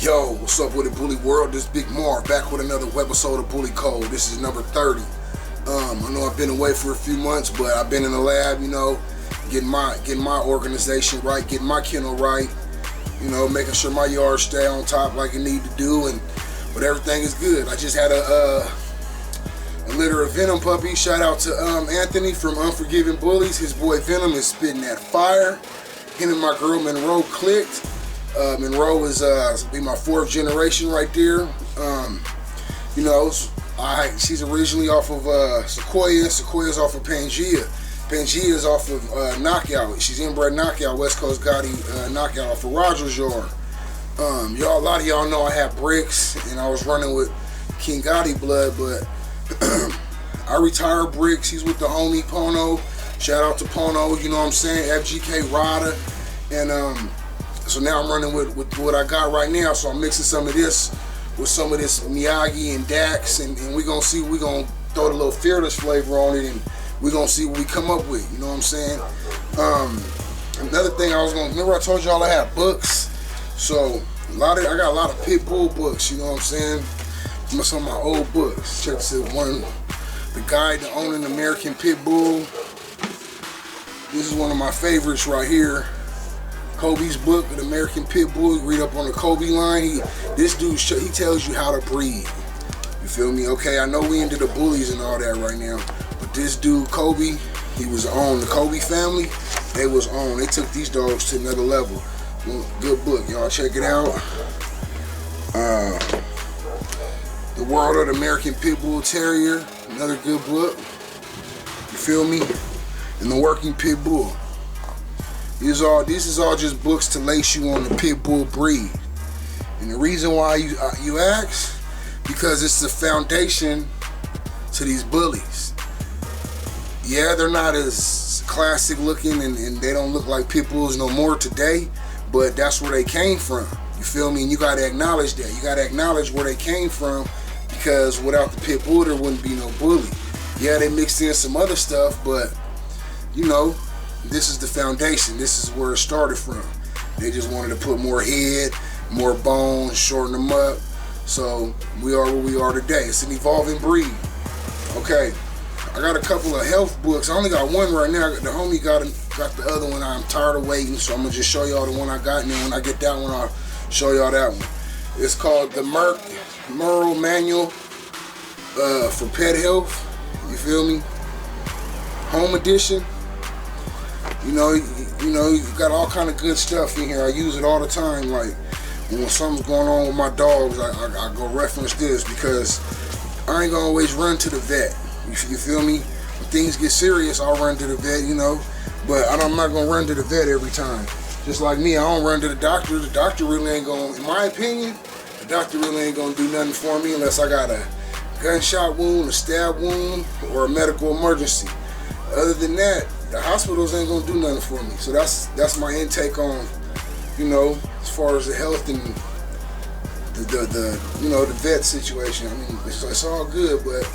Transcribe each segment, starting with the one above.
Yo, what's up with the Bully World? This Big Mar back with another episode of Bully Kode. This is number 30. I know I've been away for a few months, but I've been in the lab, getting my organization right, getting my kennel right, making sure my yard stay on top like it need to do, but everything is good. I just had a litter of Venom puppy. Shout out to Anthony from Unforgiving Bullies. His boy Venom is spitting that fire. Him and my girl Monroe clicked. Monroe is be my 4th generation right there. She's originally off of Sequoia. Sequoia's off of Pangea. Pangea's off of Knockout. She's inbred Knockout, West Coast Gotti Knockout off of Rogers Yard. A lot of y'all know I have bricks, and I was running with King Gotti blood, but I retired bricks. He's with the homie Pono. Shout out to Pono. You know what I'm saying? FGK Rada, and so now I'm running with what I got right now. So I'm mixing some of this with some of this Miyagi and Dax, and we're gonna see. We're gonna throw the little fearless flavor on it, and we're gonna see what we come up with. You know what I'm saying? Another thing remember I told y'all I have books. So I got a lot of pit bull books. You know what I'm saying? Some of my old books. Check this out. The Guide to Owning American Pit Bull. This is one of my favorites right here. Kobe's book, An American Pit Bull. You read up on the Kobe line. This dude, he tells you how to breed. You feel me? Okay, I know we into the bullies and all that right now, but this dude, Kobe, he was on. The Kobe family, they was on. They took these dogs to another level. Good book, y'all. Check it out. The World of the American Pit Bull Terrier, another good book. You feel me? And the Working Pit Bull. This is all just books to lace you on the pit bull breed. And the reason why you ask, because it's the foundation to these bullies. Yeah, they're not as classic looking, and they don't look like pit bulls no more today, but that's where they came from. You feel me? And you gotta acknowledge that. You gotta acknowledge where they came from, because without the pit bull, there wouldn't be no bully. Yeah, they mixed in some other stuff, but this is the foundation. This is where it started from. They just wanted to put more head, more bones, shorten them up. So we are where we are today. It's an evolving breed. Okay, I got a couple of health books. I only got one right now. The homie got the other one. I'm tired of waiting, so I'm gonna just show y'all the one I got, and then when I get that one, I'll show y'all that one. It's called the Merle Manual for Pet Health. You feel me? Home edition. You got all kind of good stuff in here. I use it all the time. Like when something's going on with my dogs, I go reference this, because I ain't gonna always run to the vet. You feel me? When things get serious, I'll run to the vet, but I'm not gonna run to the vet every time. Just like me, I don't run to the doctor. The doctor really ain't gonna, in my opinion, the doctor really ain't gonna do nothing for me unless I got a gunshot wound, a stab wound, or a medical emergency. Other than that, the hospitals ain't gonna do nothing for me. So that's my intake on, as far as the health and the vet situation. I mean, it's all good, but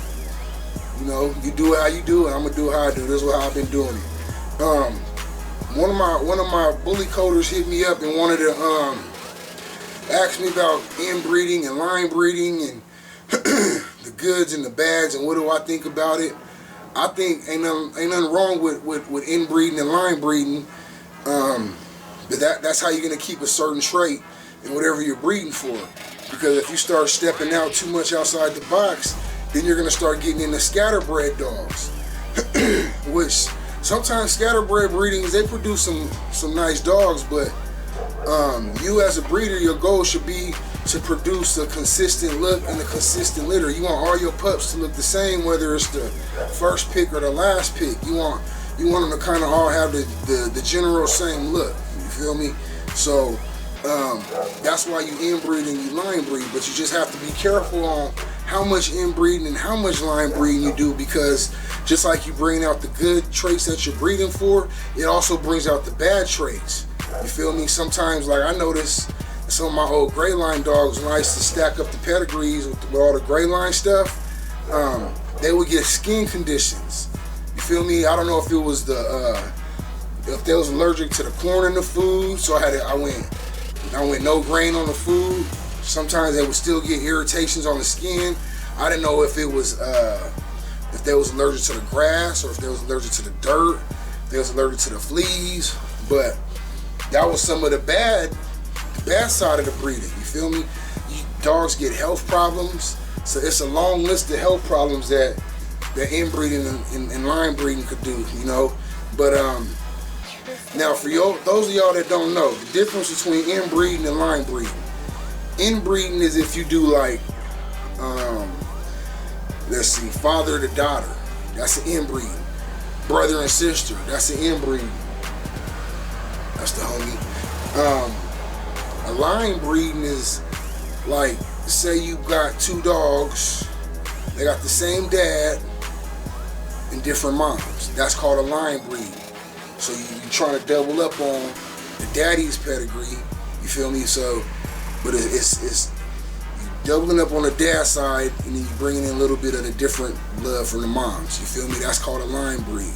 you do it how you do it. I'm gonna do it how I do it. This is how I've been doing it. One of my bully coders hit me up and wanted to ask me about inbreeding and line breeding and the goods and the bads and what do I think about it. I think ain't nothing wrong with inbreeding and line breeding, but that's how you're gonna keep a certain trait in whatever you're breeding for. Because if you start stepping out too much outside the box, then you're gonna start getting into scatterbred dogs, which sometimes scatterbred breedings, they produce some nice dogs, but you as a breeder, your goal should be to produce a consistent look and a consistent litter. You want all your pups to look the same, whether it's the first pick or the last pick. You want them to kind of all have the general same look. You feel me? So that's why you inbreed and you line breed, but you just have to be careful on how much inbreeding and how much line breeding you do, because just like you bring out the good traits that you're breeding for, it also brings out the bad traits. You feel me? Sometimes, like I notice some of my old gray line dogs, when I used to stack up the pedigrees with all the gray line stuff, they would get skin conditions. You feel me? I don't know if it was if they was allergic to the corn in the food, so I went no grain on the food. sometimes they would still get irritations on the skin. I didn't know if it was if they was allergic to the grass, or if they was allergic to the dirt, if they was allergic to the fleas. But that was some of the bad side of the breeding. You feel me? Dogs get health problems. So it's a long list of health problems that inbreeding and line breeding could do, you know. But now for those of y'all that don't know, the difference between inbreeding and line breeding. Inbreeding is if you do like, let's see, father to daughter. That's an inbreeding. Brother and sister. That's an inbreeding. That's the homie. A line breeding is like, say you got two dogs, they got the same dad and different moms. That's called a line breed. So you're trying to double up on the daddy's pedigree. You feel me? So, but it's you doubling up on the dad side, and then you bringing in a little bit of the different blood from the moms. You feel me? That's called a line breed.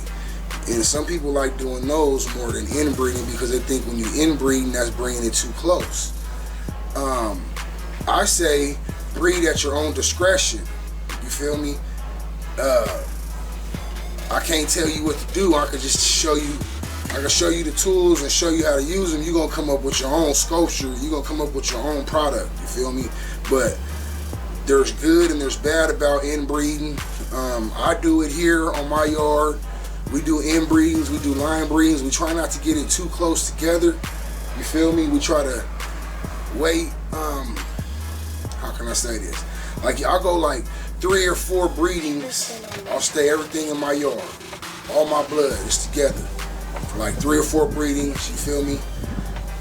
And some people like doing those more than inbreeding because they think when you inbreeding, that's bringing it too close. I say breed at your own discretion. You feel me? I can't tell you what to do. I can just show you. I can show you the tools and show you how to use them. You're gonna come up with your own sculpture. You're gonna come up with your own product. You feel me? But there's good and there's bad about inbreeding. I do it here on my yard. We do inbreedings. We do line breedings. We try not to get it too close together. You feel me? We try to wait. How can I say this? Like I'll go like 3 or 4 breedings. I'll stay everything in my yard. All my blood is together. For like 3 or 4 breedings, you feel me?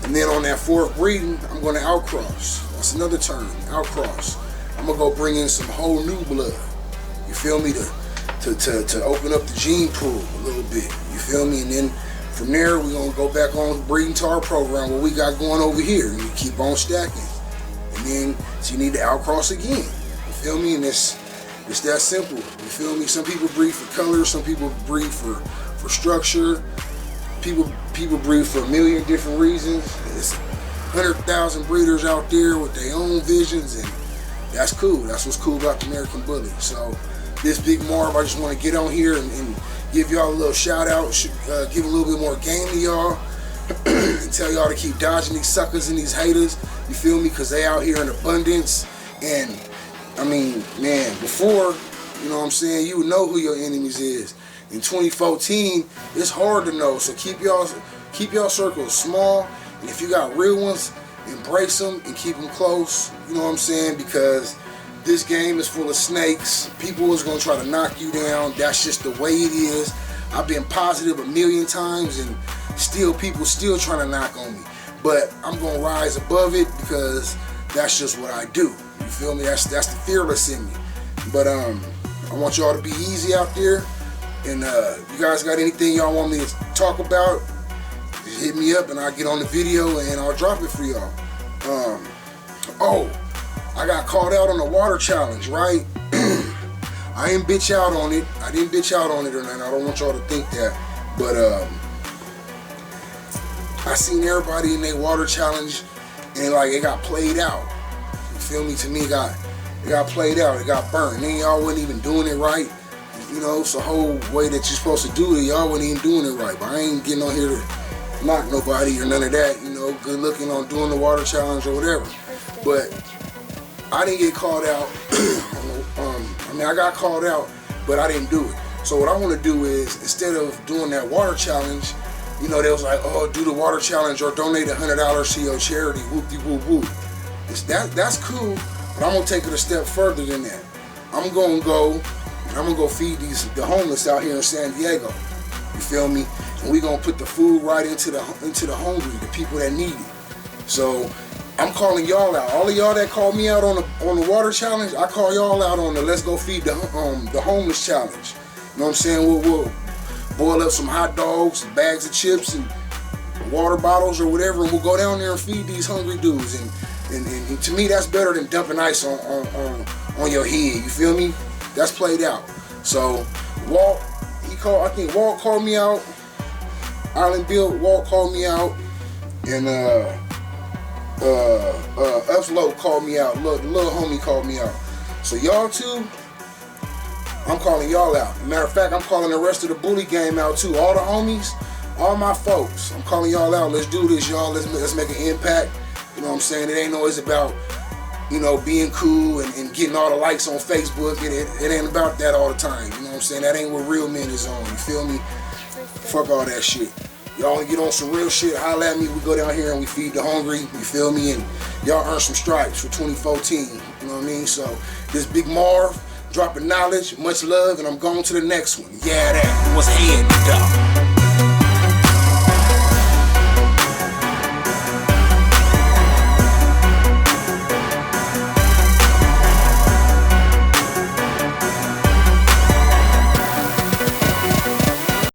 And then on that 4th breeding, I'm gonna outcross. That's another term, outcross. I'm gonna go bring in some whole new blood. You feel me? To open up the gene pool a little bit. You feel me? And then from there, we're gonna go back on the breeding to our program, what we got going over here. And you keep on stacking. And then, so you need to outcross again. You feel me? And it's that simple. You feel me? Some people breed for color, some people breed for structure. People breed for a million different reasons. There's 100,000 breeders out there with their own visions, and that's cool. That's what's cool about the American Bully. So this Big Marv, I just want to get on here and give y'all a little shout out, give a little bit more game to y'all, and tell y'all to keep dodging these suckers and these haters. You feel me? Because they out here in abundance. And I mean, man, before, you know what I'm saying, you would know who your enemies is. In 2014, it's hard to know. So keep y'all circles small. And if you got real ones, embrace them and keep them close. You know what I'm saying? Because this game is full of snakes. People is gonna try to knock you down. That's just the way it is. I've been positive a million times, and still people still trying to knock on me. But I'm gonna rise above it because that's just what I do. You feel me? That's the fearless in me. But I want y'all to be easy out there. And you guys got anything y'all want me to talk about, just hit me up and I'll get on the video and I'll drop it for y'all. Oh, I got called out on the water challenge, right? I didn't bitch out on it. I didn't bitch out on it or nothing. I don't want y'all to think that. But I seen everybody in their water challenge and like it got played out. You feel me? To me, it got played out. It got burned. Then y'all wasn't even doing it right. You know, it's a whole way that you're supposed to do it. Y'all wasn't even doing it right. But I ain't getting on here to knock nobody or none of that. You know, good looking on doing the water challenge or whatever. But I didn't get called out. I mean, I got called out, but I didn't do it. So what I want to do is, instead of doing that water challenge, you know, they was like, oh, do the water challenge or donate $100 to your charity, whoop-de-whoop-whoop. That's cool, but I'm going to take it a step further than that. I'm going to go feed the homeless out here in San Diego. You feel me? And we gonna put the food right into the hungry, the people that need it. So I'm calling y'all out. All of y'all that called me out on the water challenge, I call y'all out on the let's go feed the homeless challenge. You know what I'm saying? We'll boil up some hot dogs, bags of chips, and water bottles or whatever, and we'll go down there and feed these hungry dudes. And to me, that's better than dumping ice on your head. You feel me? That's played out. So Walt called me out. Island Bill, Walt called me out, and Upload called me out. Little homie called me out. So y'all too, I'm calling y'all out. Matter of fact, I'm calling the rest of the bully game out too. All the homies, all my folks, I'm calling y'all out. Let's do this, y'all. Let's make an impact. You know what I'm saying? It ain't always about, you know, being cool and getting all the likes on Facebook. It ain't about that all the time. You know what I'm saying? That ain't what real men is on. You feel me? Fuck all that shit. Y'all wanna get on some real shit, holla at me. We go down here and we feed the hungry. You feel me? And y'all earn some stripes for 2014. You know what I mean? So this Big Marv, dropping knowledge, much love, and I'm going to the next one. Yeah, that was head, dog.